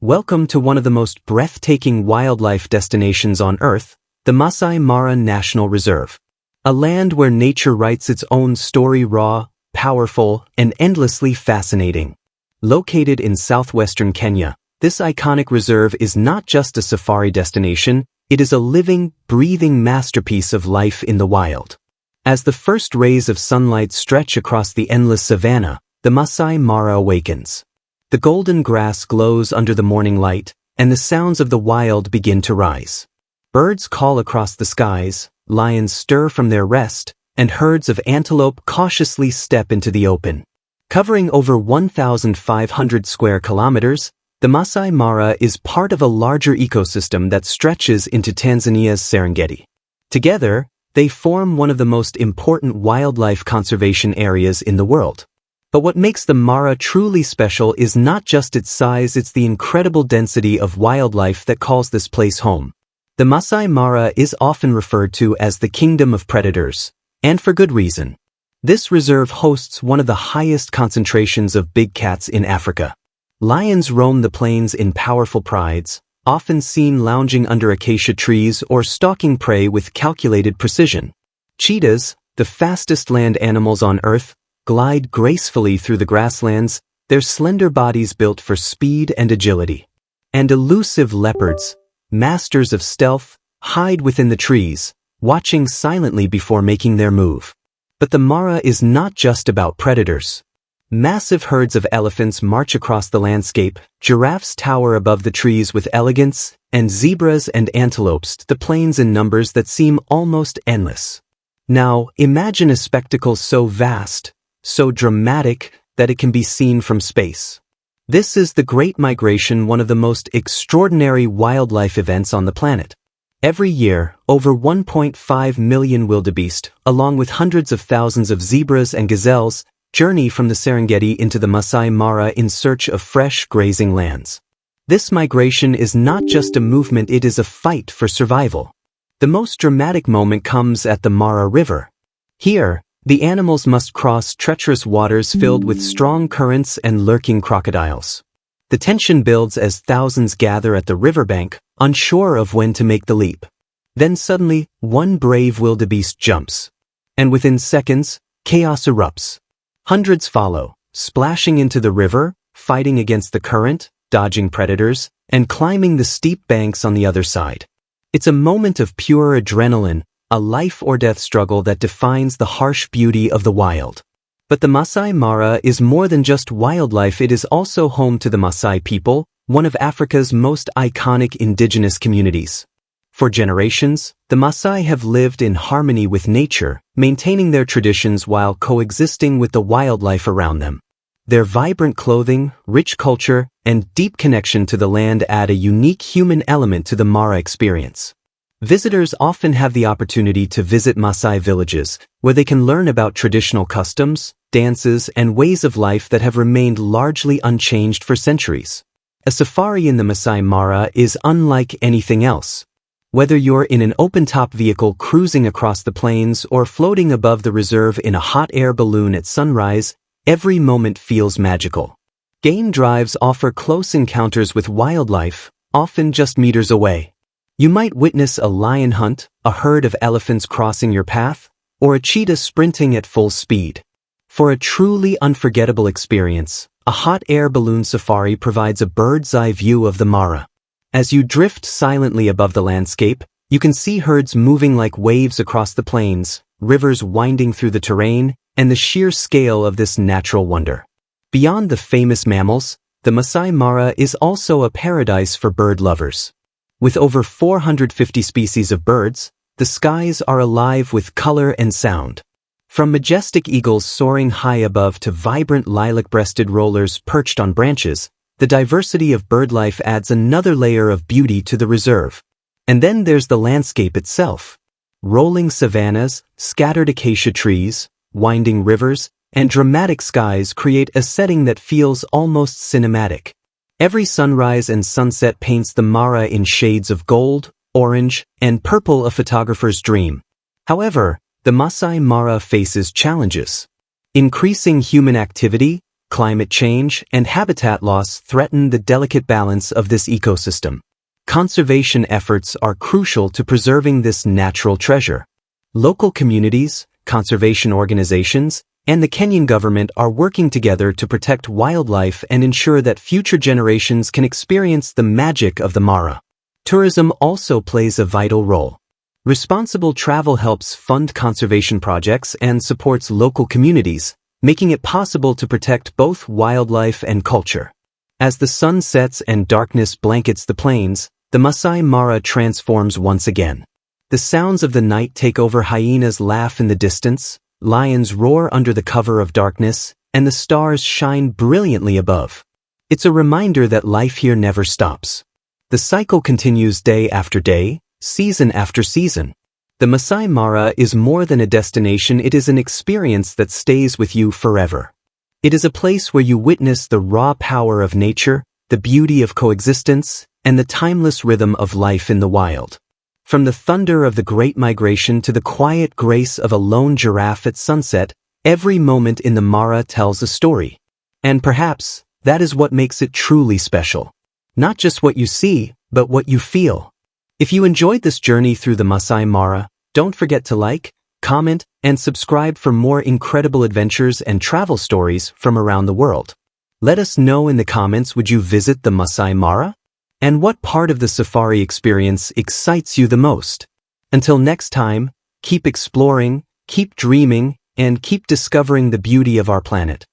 Welcome to one of the most breathtaking wildlife destinations on Earth, the Maasai Mara National Reserve. A land where nature writes its own story, raw, powerful, and endlessly fascinating. Located in southwestern Kenya, this iconic reserve is not just a safari destination, it is a living, breathing masterpiece of life in the wild. As the first rays of sunlight stretch across the endless savanna, the Maasai Mara awakens. The golden grass glows under the morning light, and the sounds of the wild begin to rise. Birds call across the skies, lions stir from their rest, and herds of antelope cautiously step into the open. Covering over 1,500 square kilometers, the Maasai Mara is part of a larger ecosystem that stretches into Tanzania's Serengeti. Together, they form one of the most important wildlife conservation areas in the world. But what makes the Mara truly special is not just its size, it's the incredible density of wildlife that calls this place home. The Maasai Mara is often referred to as the Kingdom of Predators, and for good reason. This reserve hosts one of the highest concentrations of big cats in Africa. Lions roam the plains in powerful prides, often seen lounging under acacia trees or stalking prey with calculated precision. Cheetahs, the fastest land animals on Earth, glide gracefully through the grasslands, their slender bodies built for speed and agility. And elusive leopards, masters of stealth, hide within the trees, watching silently before making their move. But the Mara is not just about predators. Massive herds of elephants march across the landscape, giraffes tower above the trees with elegance, and zebras and antelopes the plains in numbers that seem almost endless. Now, imagine a spectacle so vast, so dramatic, that it can be seen from space. This is the Great Migration, one of the most extraordinary wildlife events on the planet. Every year, over 1.5 million wildebeest, along with hundreds of thousands of zebras and gazelles, journey from the Serengeti into the Maasai Mara in search of fresh grazing lands. This migration is not just a movement, it is a fight for survival. The most dramatic moment comes at the Mara River. Here, the animals must cross treacherous waters filled with strong currents and lurking crocodiles. The tension builds as thousands gather at the riverbank, unsure of when to make the leap. Then suddenly, one brave wildebeest jumps. And within seconds, chaos erupts. Hundreds follow, splashing into the river, fighting against the current, dodging predators, and climbing the steep banks on the other side. It's a moment of pure adrenaline, a life-or-death struggle that defines the harsh beauty of the wild. But the Maasai Mara is more than just wildlife, it is also home to the Maasai people, one of Africa's most iconic indigenous communities. For generations, the Maasai have lived in harmony with nature, maintaining their traditions while coexisting with the wildlife around them. Their vibrant clothing, rich culture, and deep connection to the land add a unique human element to the Mara experience. Visitors often have the opportunity to visit Maasai villages, where they can learn about traditional customs, dances, and ways of life that have remained largely unchanged for centuries. A safari in the Maasai Mara is unlike anything else. Whether you're in an open-top vehicle cruising across the plains or floating above the reserve in a hot air balloon at sunrise, every moment feels magical. Game drives offer close encounters with wildlife, often just meters away. You might witness a lion hunt, a herd of elephants crossing your path, or a cheetah sprinting at full speed. For a truly unforgettable experience, a hot air balloon safari provides a bird's-eye view of the Mara. As you drift silently above the landscape, you can see herds moving like waves across the plains, rivers winding through the terrain, and the sheer scale of this natural wonder. Beyond the famous mammals, the Maasai Mara is also a paradise for bird lovers. With over 450 species of birds, the skies are alive with color and sound. From majestic eagles soaring high above to vibrant lilac-breasted rollers perched on branches, the diversity of birdlife adds another layer of beauty to the reserve. And then there's the landscape itself. Rolling savannas, scattered acacia trees, winding rivers, and dramatic skies create a setting that feels almost cinematic. Every sunrise and sunset paints the Mara in shades of gold, orange, and purple, a photographer's dream. However, the Maasai Mara faces challenges. Increasing human activity, climate change, and habitat loss threaten the delicate balance of this ecosystem. Conservation efforts are crucial to preserving this natural treasure. Local communities, conservation organizations, and the Kenyan government are working together to protect wildlife and ensure that future generations can experience the magic of the Mara. Tourism also plays a vital role. Responsible travel helps fund conservation projects and supports local communities, making it possible to protect both wildlife and culture. As the sun sets and darkness blankets the plains, the Maasai Mara transforms once again. The sounds of the night take over. Hyenas laugh in the distance, lions roar under the cover of darkness, and the stars shine brilliantly above. It's a reminder that life here never stops. The cycle continues day after day, season after season. The Maasai Mara is more than a destination, it is an experience that stays with you forever. It is a place where you witness the raw power of nature, the beauty of coexistence, and the timeless rhythm of life in the wild. From the thunder of the Great Migration to the quiet grace of a lone giraffe at sunset, every moment in the Mara tells a story. And perhaps, that is what makes it truly special. Not just what you see, but what you feel. If you enjoyed this journey through the Maasai Mara, don't forget to like, comment, and subscribe for more incredible adventures and travel stories from around the world. Let us know in the comments, would you visit the Maasai Mara? And what part of the safari experience excites you the most? Until next time, keep exploring, keep dreaming, and keep discovering the beauty of our planet.